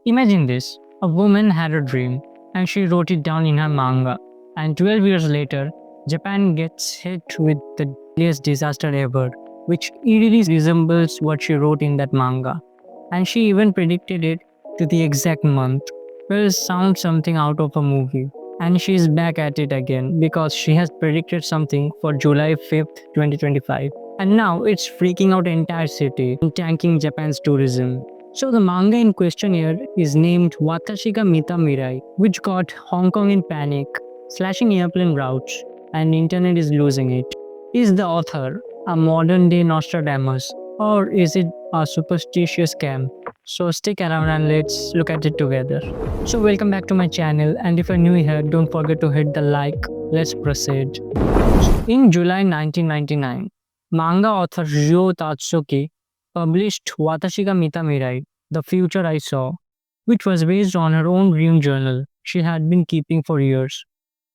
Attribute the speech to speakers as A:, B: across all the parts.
A: Imagine this, a woman had a dream and she wrote it down in her manga. And 12 years later, Japan gets hit with the deadliest disaster ever, which eerily resembles what she wrote in that manga. And she even predicted it to the exact month. Well, it sounds something out of a movie. And she's back at it again because she has predicted something for July 5th, 2025. And now it's freaking out the entire city and tanking Japan's tourism. So the manga in question here is named Watashi ga Mita Mirai, which got Hong Kong in panic, slashing airplane routes, and internet is losing it. Is the author a modern day Nostradamus, or is it a superstitious scam? So stick around and let's look at it together. So welcome back to my channel, and if you're new here, don't forget to hit the like. Let's proceed. In July 1999, manga author Ryo Tatsuki published Watashi ga Mita Mirai, The Future I Saw, which was based on her own dream journal she had been keeping for years.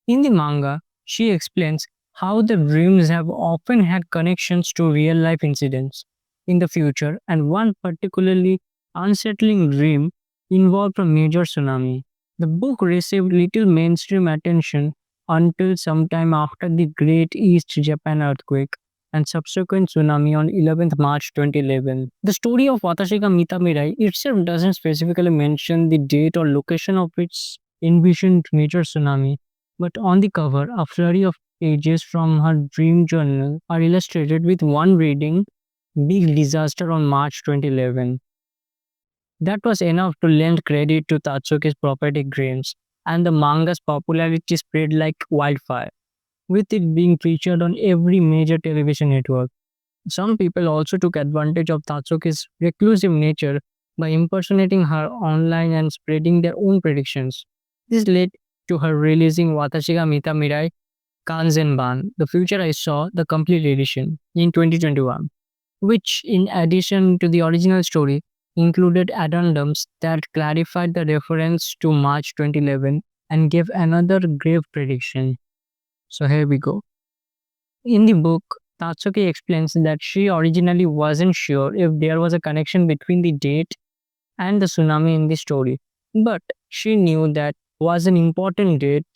A: In the manga, she explains how the dreams have often had connections to real life incidents in the future, and one particularly unsettling dream involved a major tsunami. The book received little mainstream attention until sometime after the Great East Japan earthquake and subsequent tsunami on 11th March 2011. The story of Watashika Mitamirai itself doesn't specifically mention the date or location of its envisioned major tsunami, but on the cover, a flurry of pages from her dream journal are illustrated with one reading Big Disaster on March 2011. That was enough to lend credit to Tatsuki's prophetic dreams, and the manga's popularity spread like wildfire, with it being featured on every major television network. Some people also took advantage of Tatsuki's reclusive nature by impersonating her online and spreading their own predictions. This led to her releasing Watashi ga Mita Mirai Kanzenban, The Future I Saw, the complete edition, in 2021, which, in addition to the original story, included addendums that clarified the reference to March 2011 and gave another grave prediction. So here we go. In the book, Tatsuki explains that she originally wasn't sure if there was a connection between the date and the tsunami in the story, but she knew that was an important date,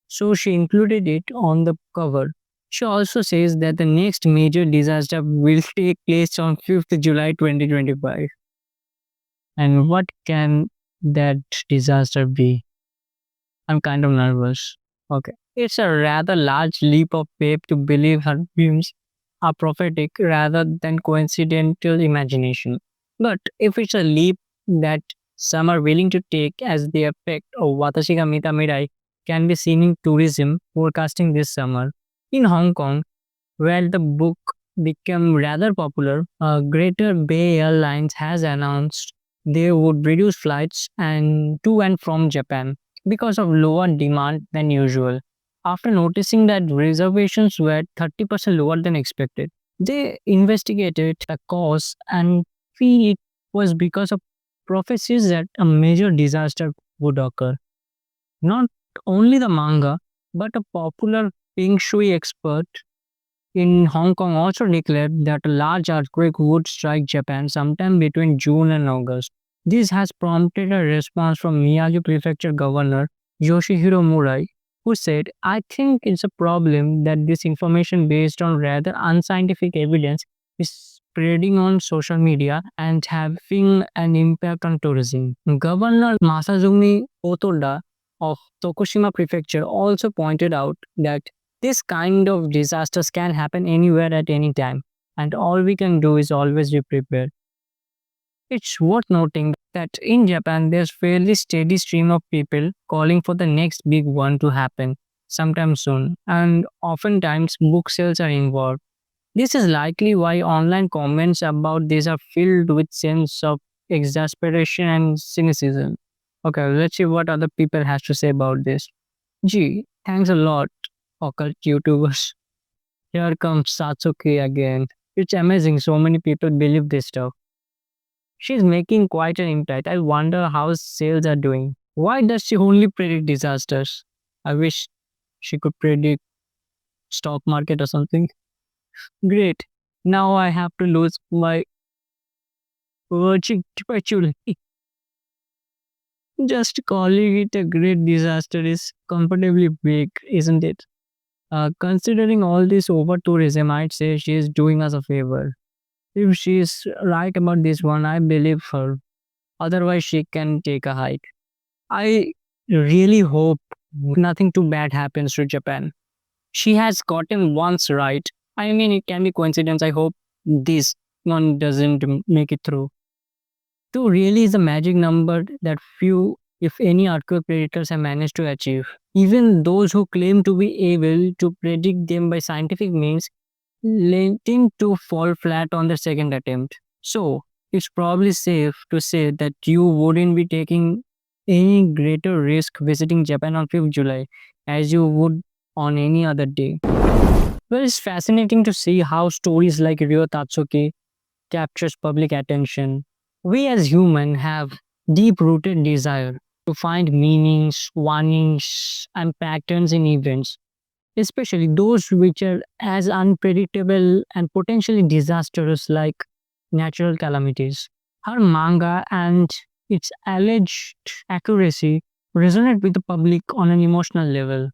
A: so she included it on the cover. She also says that the next major disaster will take place on 5th July 2025. And what can that disaster be? I'm kind of nervous. Okay. It's a rather large leap of faith to believe her dreams are prophetic rather than coincidental imagination. But if it's a leap that some are willing to take as the effect of Watashi ga Mita Mirai can be seen in tourism forecasting this summer. In Hong Kong, where the book became rather popular, Greater Bay Airlines has announced they would reduce flights and to and from Japan because of lower demand than usual. After noticing that reservations were 30% lower than expected, they investigated the cause and feel it was because of prophecies that a major disaster would occur. Not only the manga, but a popular feng shui expert in Hong Kong also declared that a large earthquake would strike Japan sometime between June and August. This has prompted a response from Miyagi Prefecture Governor Yoshihiro Murai, who said, I think it's a problem that this information based on rather unscientific evidence is spreading on social media and having an impact on tourism. Governor Masazumi Otoda of Tokushima Prefecture also pointed out that this kind of disasters can happen anywhere at any time, and all we can do is always be prepared. It's worth noting that in Japan, there's fairly steady stream of people calling for the next big one to happen sometime soon, and oftentimes book sales are involved. This is likely why online comments about this are filled with sense of exasperation and cynicism. Okay, let's see what other people has to say about this. Gee, thanks a lot, occult YouTubers. Here comes Satsuki again. It's amazing so many people believe this stuff. She's making quite an impact. I wonder how sales are doing. Why does she only predict disasters? I wish she could predict stock market or something. Great. Now I have to lose my virgin perpetually. Just calling it a great disaster is comfortably vague, isn't it? Considering all this over tourism, I'd say she is doing us a favor. If she is right about this one, I believe her. Otherwise, she can take a hike. I really hope nothing too bad happens to Japan. She has gotten once right. I mean, it can be coincidence. I hope this one doesn't make it through. Two really is a magic number that few, if any, earthquake predictors have managed to achieve. Even those who claim to be able to predict them by scientific means tend to fall flat on the second attempt. So, it's probably safe to say that you wouldn't be taking any greater risk visiting Japan on 5th July as you would on any other day. Well, it's fascinating to see how stories like Ryo Tatsuki captures public attention. We as humans have deep-rooted desire to find meanings, warnings, and patterns in events, especially those which are as unpredictable and potentially disastrous like natural calamities. Her manga and its alleged accuracy resonate with the public on an emotional level.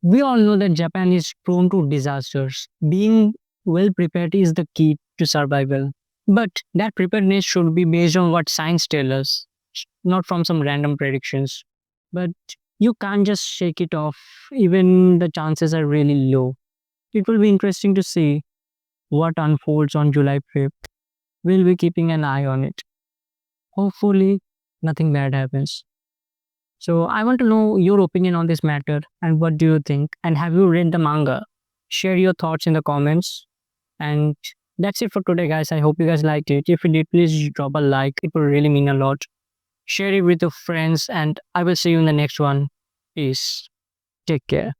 A: We all know that Japan is prone to disasters. Being well prepared is the key to survival. But that preparedness should be based on what science tells us, not from some random predictions. But you can't just shake it off, even the chances are really low. It will be interesting to see what unfolds on July 5th. We'll be keeping an eye on it. Hopefully, nothing bad happens. So, I want to know your opinion on this matter and what do you think? And have you read the manga? Share your thoughts in the comments. And that's it for today, guys. I hope you guys liked it. If you did, please drop a like. It will really mean a lot. Share it with your friends, and I will see you in the next one. Peace. Take care.